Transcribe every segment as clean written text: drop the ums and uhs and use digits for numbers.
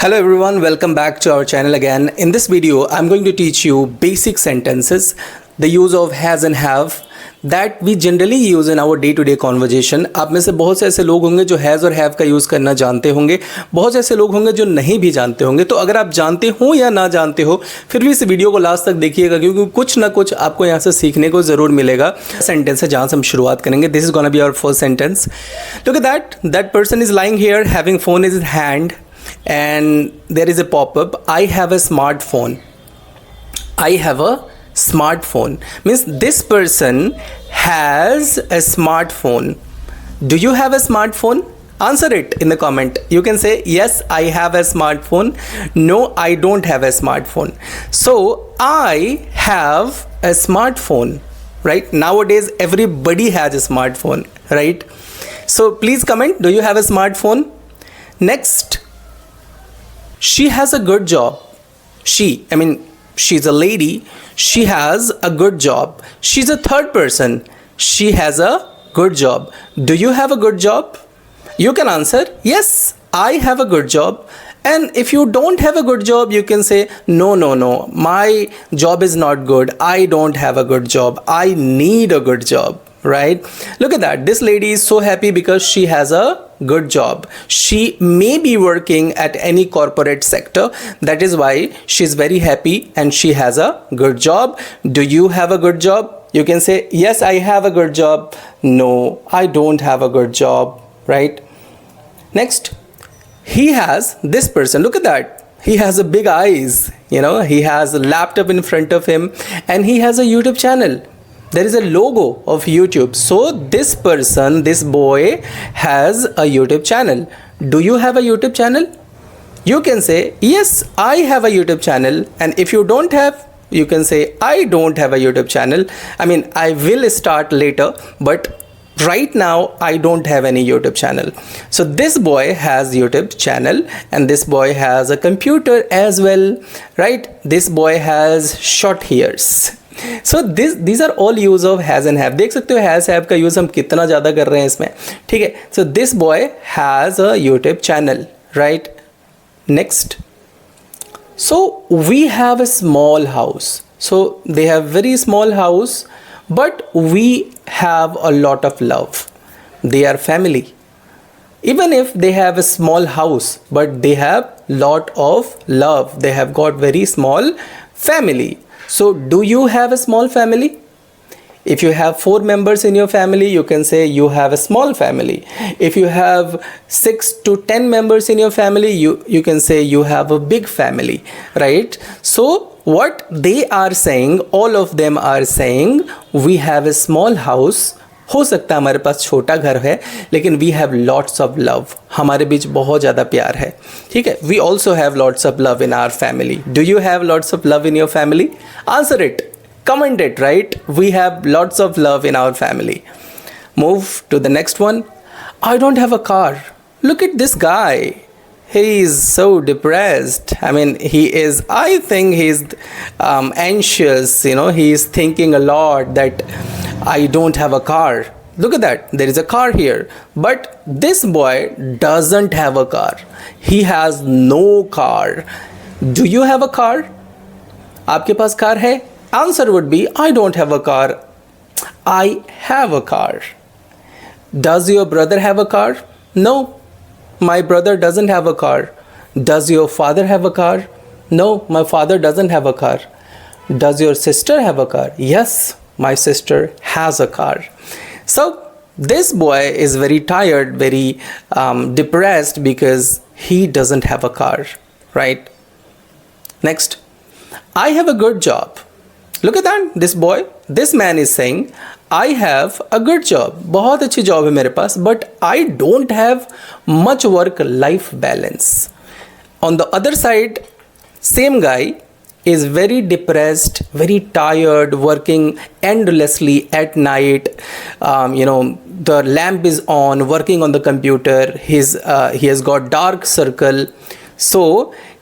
Hello everyone, welcome back to our channel again. In this video, I'm going to teach you basic sentences, the use of has and have that we generally use in our day-to-day conversation. आप में से बहुत से ऐसे लोग होंगे जो has और have का यूज़ करना जानते होंगे, बहुत से ऐसे लोग होंगे जो नहीं भी जानते होंगे. तो अगर आप जानते हो या ना जानते हो, फिर भी इस वीडियो को लास्ट तक देखिएगा क्योंकि कुछ ना कुछ आपको यहाँ से सीखने को ज़रूर मिलेगा. सेंटेंस है जहाँ से हम शुरुआत करेंगे. This is gonna be our first sentence. Look at that person is lying here having phone in his hand and there is a pop-up. I have a smartphone. I have a smartphone means this person has a smartphone. Do you have a smartphone? Answer it in the comment. You can say yes, I have a smartphone. No, I don't have a smartphone. So I have a smartphone, right? Nowadays everybody has a smartphone, right? So please comment, do you have a smartphone? Next, she has a good job. She's a lady. She has a good job. She's a third person. She has a good job. Do you have a good job? You can answer, yes, I have a good job. And if you don't have a good job, you can say, no, my job is not good. I don't have a good job. I need a good job. Right? Look at that. This lady is so happy because she has a good job. She may be working at any corporate sector. That is why she's very happy and she has a good job. Do you have a good job? You can say, yes, I have a good job. No, I don't have a good job. Right? Next, this person, look at that. He has a big eyes. He has a laptop in front of him and he has a YouTube channel. There is a logo of YouTube. So this person, this boy has a YouTube channel. Do you have a YouTube channel? You can say, yes, I have a YouTube channel. And if you don't have, you can say, I don't have a YouTube channel. I will start later, but right now I don't have any YouTube channel. So this boy has YouTube channel and this boy has a computer as well, right? This boy has short hairs. So these are all use of has and have. देख सकते हो has have का use हम कितना ज़्यादा कर रहे हैं इसमें. ठीक है. So this boy has a YouTube channel, right? Next. So we have a small house. So they have very small house, but we have a lot of love. They are family. Even if they have a small house, but they have lot of love. They have got very small family. So do you have a small family? If you have 4 members in your family, you can say you have a small family. If you have 6 to 10 members in your family, you can say you have a big family, right? So what they are saying, all of them are saying, we have a small house. हो सकता है हमारे पास छोटा घर है लेकिन we have lots of love. हमारे बीच बहुत ज़्यादा प्यार है. ठीक है. We also have lots of love in our family. Do you have lots of love in your family? Answer it. Comment it. Right. We have lots of love in our family. Move to the next one. I don't have a car. Look at this guy. He is so depressed. I think he's anxious. He is thinking a lot that I don't have a car. Look at that. There is a car here. But this boy doesn't have a car. He has no car. Do you have a car? आपके पास car है? Answer would be, I don't have a car. I have a car. Does your brother have a car? No. My brother doesn't have a car. Does your father have a car? No, my father doesn't have a car. Does your sister have a car? Yes, my sister has a car. So this boy is very tired, very depressed because he doesn't have a car, right? Next, I have a good job. Look at that. This man is saying, I have a good job. बहुत अच्छी job है मेरे पास, but I don't have much work-life balance. On the other side, same guy is very depressed, very tired, working endlessly at night. The lamp is on, working on the computer. He has got dark circle. So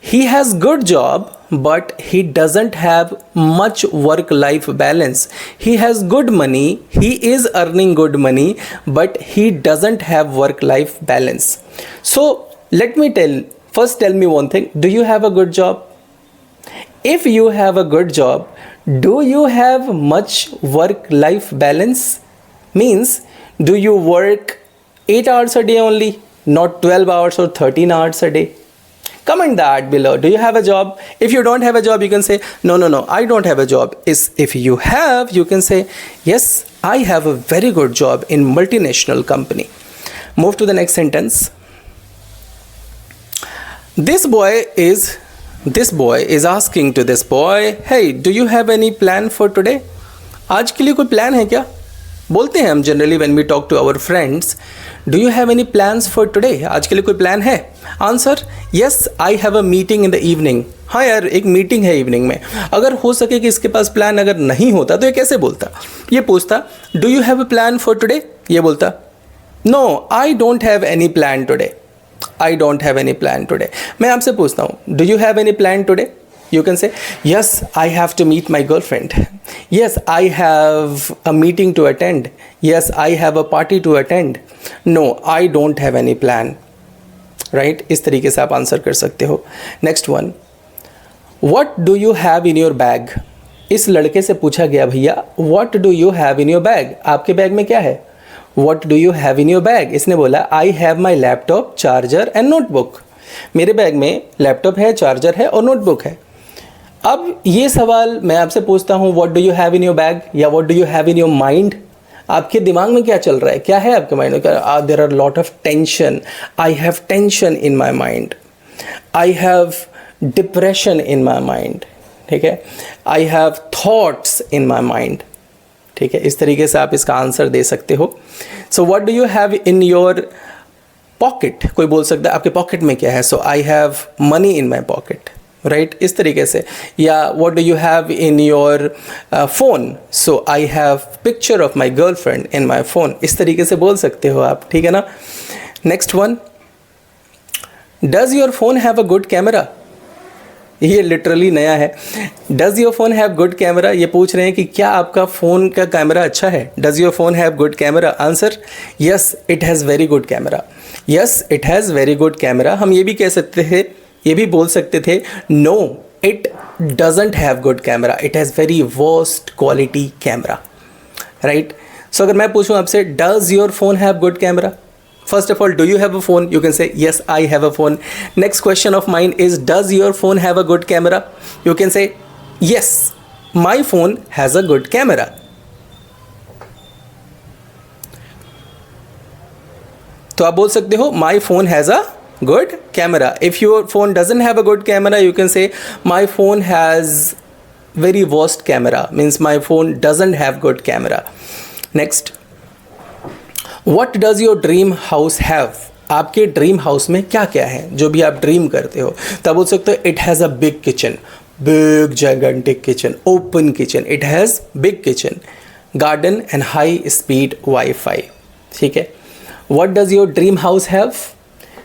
he has good job, but he doesn't have much work-life balance. He has good money, he is earning good money, but he doesn't have work-life balance. So let me tell First, tell me one thing. Do you have a good job? If you have a good job, do you have much work-life balance? Means, do you work 8 hours a day only, not 12 hours or 13 hours a day? Comment that below. Do you have a job? If you don't have a job, you can say, no, I don't have a job. If you have, you can say, yes, I have a very good job in multinational company. Move to the next sentence. This boy is asking to this boy, hey, do you have any plan for today? आज के लिए कोई plan है क्या? बोलते हैं हम generally when we talk to our friends, do you have any plans for today? आज के लिए कोई प्लान है? Answer, yes I have a meeting in the evening. हाँ यार, एक मीटिंग है इवनिंग में. अगर हो सके कि इसके पास प्लान अगर नहीं होता तो ये कैसे बोलता? ये पूछता, do you have a plan for today? ये बोलता, no I don't have any plan today. I don't have any plan today. मैं आपसे पूछता हूँ, do you have any plan today? You can say, yes, I have to meet my girlfriend. Yes, I have a meeting to attend. Yes, I have a party to attend. No, I don't have any plan. Right? इस तरीके से आप answer कर सकते हो. Next one. What do you have in your bag? इस लड़के से पूछा गया, भैया, what do you have in your bag? आपके बैग में क्या है? What do you have in your bag? इसने बोला, I have my laptop, charger and notebook. मेरे बैग में लैपटॉप है, चार्जर है और नोटबुक है. अब ये सवाल मैं आपसे पूछता हूँ, what do you have in your bag या what do you have in your mind? आपके दिमाग में क्या चल रहा है, क्या है आपके माइंड में? There are lot of tension. I have tension in my mind. I have depression in my mind. ठीक है, I have thoughts in my mind. ठीक है, इस तरीके से आप इसका आंसर दे सकते हो. So what do you have in your pocket? कोई बोल सकता है आपके पॉकेट में क्या है? So I have money in my pocket. Right, इस तरीके से. या what do you have in your phone? So I have picture of my girlfriend in my phone. इस तरीके से बोल सकते हो आप. ठीक है ना. Next one, does your phone have a good camera? ये लिटरली नया है. Does your phone have good camera? ये पूछ रहे हैं कि क्या आपका फ़ोन का कैमरा अच्छा है. Does your phone have good camera? Answer, yes it has very good camera. Yes it has very good camera. हम ये भी कह सकते थे, ये भी बोल सकते थे, no it doesn't have good camera, it has very worst quality camera. Right. So अगर मैं पूछूं आपसे, does your phone have good camera? First of all, do you have a phone? You can say yes I have a phone. Next question of mine is, does your phone have a good camera? You can say yes, my phone has a good camera. तो आप बोल सकते हो my phone has a good camera. If your phone doesn't have a good camera, you can say my phone has very worst camera, means my phone doesn't have good camera. Next, what does your dream house have? आपके dream house में क्या क्या है जो भी आप dream करते हो? तब बोल सकते हो it has a big kitchen, big gigantic kitchen, open kitchen. It has big kitchen, garden and high speed wifi. ठीक है. What does your dream house have?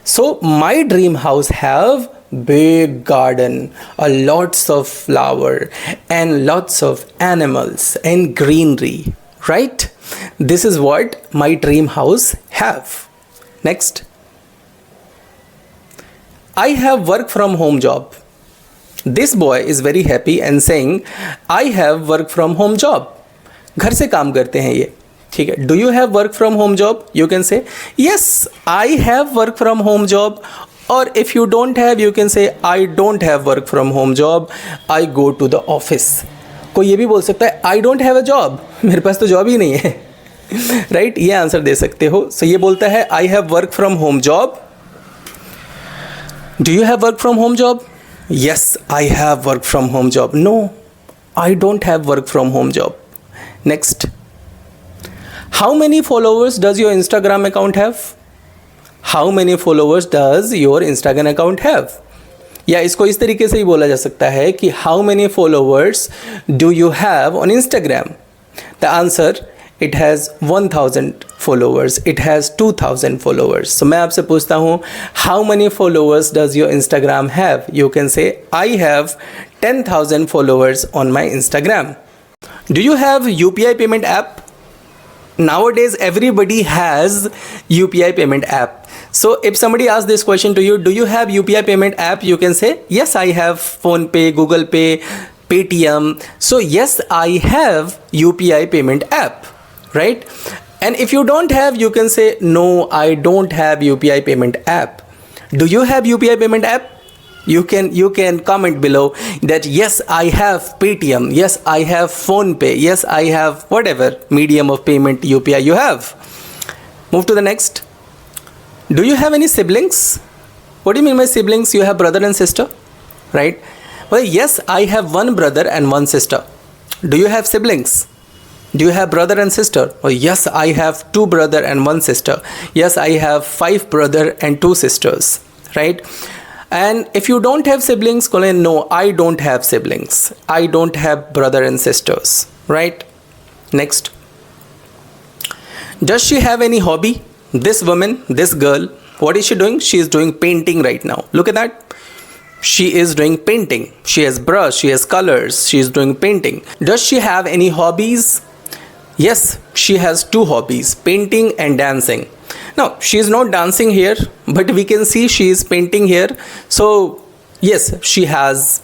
So my dream house have big garden, a lots of flower and lots of animals and greenery. Right? This is what my dream house have. Next, I have work from home job. This boy is very happy and saying I have work from home job. घर से काम करते हैं ये. ठीक है. Do you have work from home job? You can say yes I have work from home job. Or if you don't have, you can say I don't have work from home job, I go to the office. कोई ये भी बोल सकता है I don't have a job, मेरे पास तो job ही नहीं है. राइट, ये आंसर दे सकते हो. सो ये बोलता है I have work from home job. Do you have work from home job? Yes, I have work from home job. No, I don't have work from home job. Next, how many followers does your Instagram account have? How many followers does your Instagram account have? या इसको इस तरीके से ही बोला जा सकता है कि how many followers do you have on Instagram? The answer, it has 1000 followers, it has 2000 followers. So मैं आपसे पूछता हूँ, how many followers does your Instagram have? You can say I have 10,000 followers on my Instagram. Do you have UPI payment app? Nowadays everybody has UPI payment app. So if somebody asks this question to you, do you have UPI payment app? You can say, yes, I have Phone Pay, Google Pay, Paytm. So yes, I have UPI payment app, right? And if you don't have, you can say, no, I don't have UPI payment app. Do you have UPI payment app? You can comment below that yes, I have Paytm, yes, I have Phone Pay, yes, I have whatever medium of payment UPI you have. Move to the next. Do you have any siblings? What do you mean by siblings? You have brother and sister, right? Well, yes, I have one brother and one sister. Do you have siblings? Do you have brother and sister? Oh, yes, I have two brother and one sister. Yes, I have 5 brother and 2 sisters, right? And if you don't have siblings, no, I don't have siblings. I don't have brother and sisters, right? Next. Does she have any hobby? This woman, this girl, what is she doing? She is doing painting right now. Look at that. She is doing painting. She has brush, she has colors, she is doing painting. Does she have any hobbies? Yes, she has 2 hobbies, painting and dancing. Now, she is not dancing here, but we can see she is painting here. So, yes, she has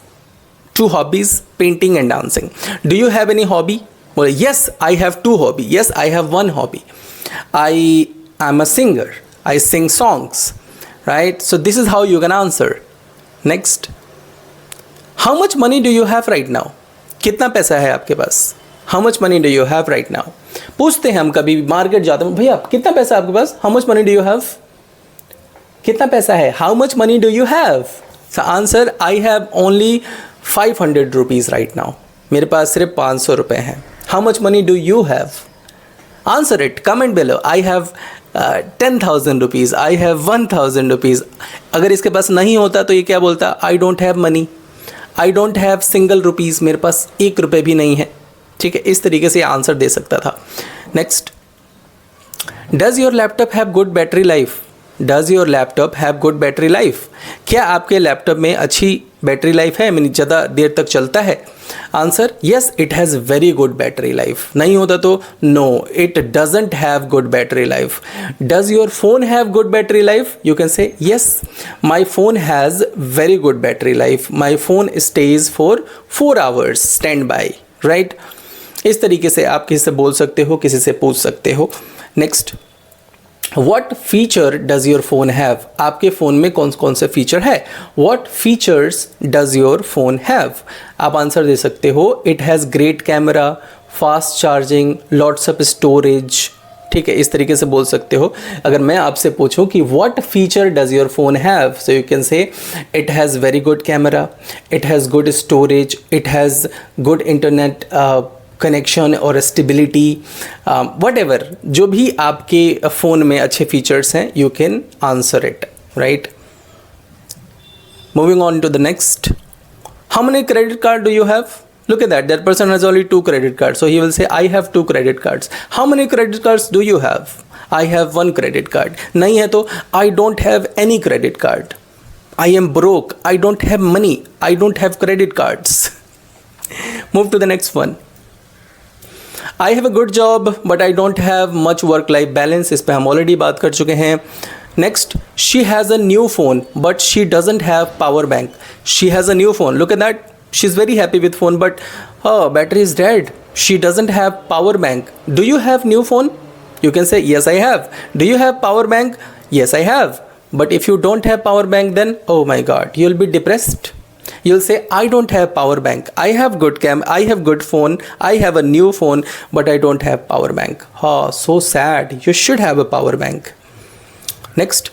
2 hobbies, painting and dancing. Do you have any hobby? Well, yes, I have 2 hobbies. Yes, I have 1 hobby. I am a singer. I sing songs, right? So, this is how you can answer. Next. How much money do you have right now? कितना पैसा है आपके पास? How much money do you have right now? पूछते हैं हम कभी market जाते हैं, भैया कितना पैसा है आपके पास? How much money do you have? कितना पैसा है? How much money do you have? So answer, I have only 500 rupees right now. मेरे पास सिर्फ 500 रुपए हैं. How much money do you have? Answer it. Comment below. I have 10,000 rupees. I have 1,000 rupees. अगर इसके पास नहीं होता तो ये क्या बोलता? I don't have money. I don't have single rupees. मेरे पास 1 रुपए भी नहीं है. ठीक है, इस तरीके से आंसर दे सकता था. Next. Does your laptop have good battery life? Does your laptop have good battery life? क्या आपके लैपटॉप में अच्छी बैटरी लाइफ है, यानी ज़्यादा देर तक चलता है? Answer, yes, it has very good battery life. नहीं होता तो no, it doesn't have good battery life. Does your phone have good battery life? You can say yes, my phone has very good battery life. My phone stays for 4 hours standby, right? इस तरीके से आप किसी से बोल सकते हो, किसी से पूछ सकते हो. Next. What feature does your phone have? आपके फ़ोन में कौन कौन से फीचर है? What features does your phone have? आप आंसर दे सकते हो. It has great camera, fast charging, lots of storage. ठीक है, इस तरीके से बोल सकते हो. अगर मैं आपसे पूछूं कि what feature does your phone have? So you can say it has very good camera, it has good storage, it has good internet connection और स्टेबिलिटी, वटेवर जो भी आपके फ़ोन में अच्छे फीचर्स हैं, you can answer it, right? Moving on to the next. How many credit card do you have? Look at that. That person has only 2 credit cards. So he will say, I have 2 credit cards. How many credit cards do you have? I have 1 credit card. नहीं है तो I don't have any credit card. I am broke. I don't have money. I don't have credit cards. Move to the next one. I have a good job but I don't have much work life balance. इस पे हम already बात कर चुके हैं. Next, she has a new phone but she doesn't have power bank. She has a new phone. Look at that. She's very happy with phone but her battery is dead. She doesn't have power bank. Do you have new phone? You can say yes, I have. Do you have power bank? Yes, I have. But if you don't have power bank, then oh my god, you'll be depressed. You'll say, I don't have power bank. I have good I have good phone. I have a new phone, but I don't have power bank. Oh, so sad. You should have a power bank. Next.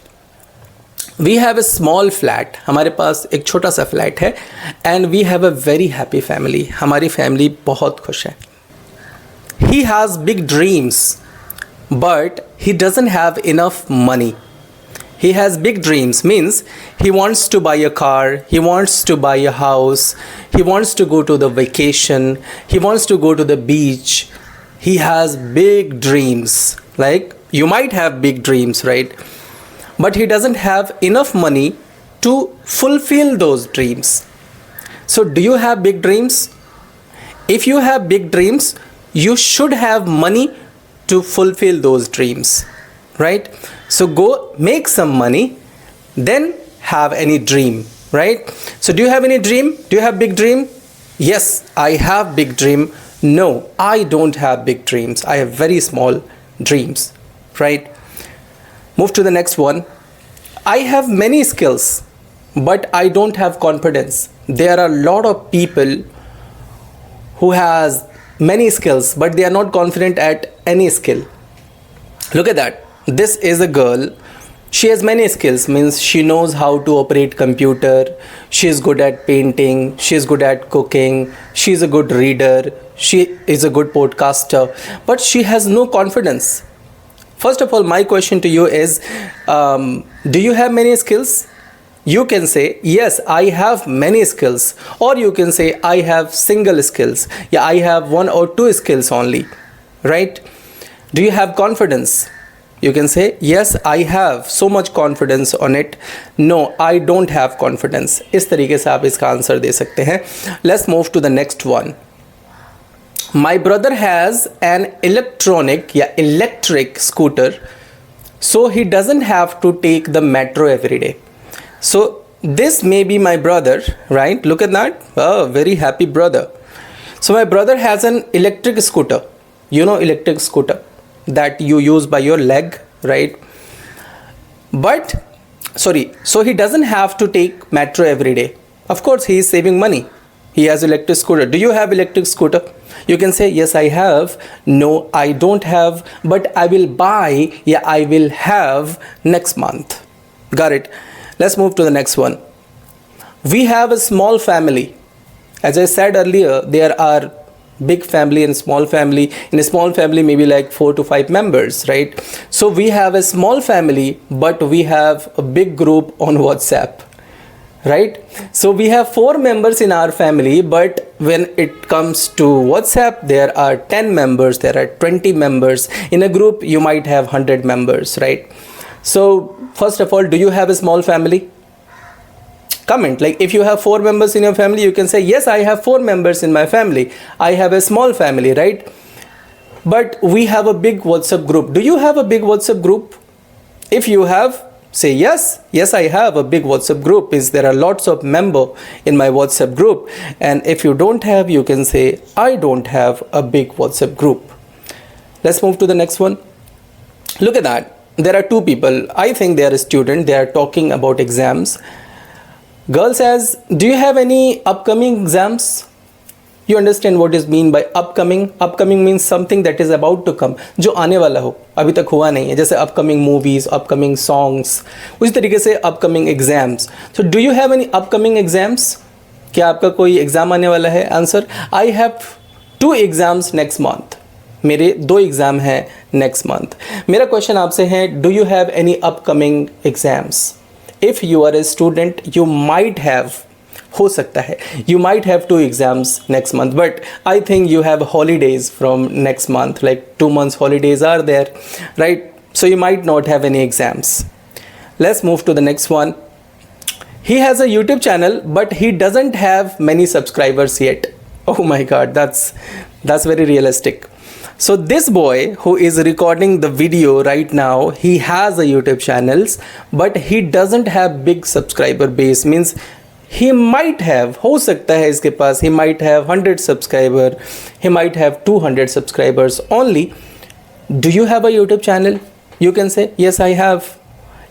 We have a small flat. हमारे पास एक छोटा सा flat है. And we have a very happy family. हमारी family बहुत खुश है. He has big dreams, but he doesn't have enough money. He has big dreams means he wants to buy a car, he wants to buy a house, he wants to go to the vacation, he wants to go to the beach. He has big dreams. Like you might have big dreams, right? But he doesn't have enough money to fulfill those dreams. So do you have big dreams? If you have big dreams, you should have money to fulfill those dreams, right? So go make some money, then have any dream, right? So do you have any dream? Do you have big dream? Yes, I have big dream. No, I don't have big dreams. I have very small dreams, right? Move to the next one. I have many skills, but I don't have confidence. There are a lot of people who has many skills, but they are not confident at any skill. Look at that. This is a girl. She has many skills, means she knows how to operate computer, she is good at painting, she is good at cooking, she is a good reader, she is a good podcaster, but she has no confidence. First of all, my question to you is, do you have many skills? You can say, yes, I have many skills. Or you can say, I have single skills. Yeah, I have one or two skills only, right? Do you have confidence? You can say, yes, I have so much confidence on it. No, I don't have confidence. इस तरीके से आप इसका answer दे सकते हैं. Let's move to the next one. My brother has an electric scooter, so he doesn't have to take the metro every day. So this may be my brother, right? Look at that. Oh, very happy brother. So my brother has an electric scooter. You know, electric scooter that you use by your leg, right? So he doesn't have to take metro every day. Of course, he is saving money. He has electric scooter. Do you have electric scooter? You can say, yes, I have. No, I don't have, but I will buy. Yeah, I will have next month. Got it. Let's move to the next one. We have a small family. As I said earlier, there are big family and small family. In a small family, maybe like 4 to 5 members, right? So we have a small family, but we have a big group on WhatsApp, right? So we have 4 members in our family, but when it comes to WhatsApp, there are 10 members, there are 20 members. In a group, you might have 100 members, right? So first of all, do you have a small family? Comment. Like if you have 4 members in your family, you can say, yes, I have 4 members in my family. I have a small family, right? But we have a big WhatsApp group. Do you have a big WhatsApp group? If you have, say yes. Yes, I have a big WhatsApp group. There are lots of members in my WhatsApp group. And if you don't have, you can say, I don't have a big WhatsApp group. Let's move to the next one. Look at that. There are 2 people. I think they are a student. They are talking about exams. Girl says, do you have any upcoming exams? You understand what is mean by upcoming? Upcoming means something that is about to come. जो आने वाला हो, अभी तक हुआ नहीं है. जैसे upcoming movies, upcoming songs. उसी तरीके से upcoming exams. So do you have any upcoming exams? क्या आपका कोई एग्ज़ाम आने वाला है? Answer, I have 2 exams next month. मेरे 2 एग्ज़ाम हैं next month. मेरा क्वेश्चन आपसे है, do you have any upcoming exams? If you are a student, you might have, हो सकता है, you might have 2 exams next month, but I think you have holidays from next month, like 2 months holidays are there, right? So you might not have any exams. Let's move to the next one. He has a YouTube channel, but he doesn't have many subscribers yet. Oh my God, that's very realistic. So this boy who is recording the video right now, he has a YouTube channels, but he doesn't have big subscriber base. Means he might have, हो सकता है इसके पास, he might have 100 subscriber, he might have 200 subscribers only. Do you have a YouTube channel? You can say, yes, I have.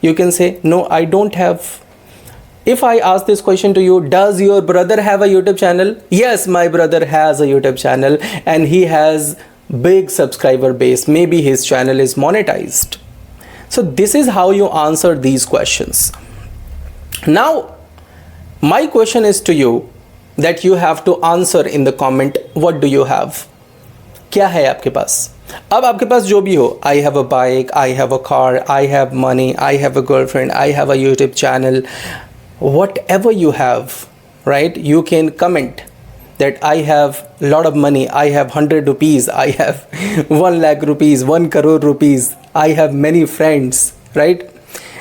You can say, no, I don't have. If I ask this question to you, does your brother have a YouTube channel? Yes, my brother has a YouTube channel and he has big subscriber base. Maybe his channel is monetized. So this is how you answer these questions. Now my question is to you that you have to answer in the comment, what do you have? क्या है आपके पास? अब आपके पास जो भी हो, I have a bike, I have a car, I have money, I have a girlfriend, I have a YouTube channel, whatever you have, right? You can comment that I have a lot of money, I have 100 rupees, I have 1 lakh rupees, 1 crore rupees, I have many friends, right?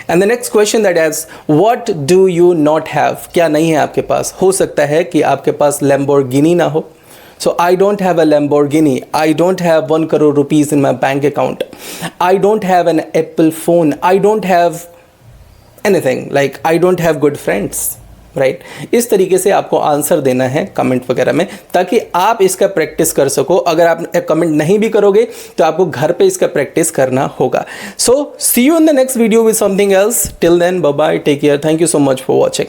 And the next question that asks, what do you not have? क्या नहीं है आपके पास? हो सकता है कि आपके पास Lamborghini ना हो, So I don't have a Lamborghini. I don't have 1 crore rupees in my bank account. I don't have an Apple phone. I don't have anything. Like I don't have good friends. Right इस तरीके से आपको answer देना है comment वगैरह में, ताकि आप इसका प्रैक्टिस कर सको। अगर आप कमेंट नहीं भी करोगे तो आपको घर पे इसका प्रैक्टिस करना होगा। So see you in the next video with something else. Till then bye bye, take care, thank you so much for watching.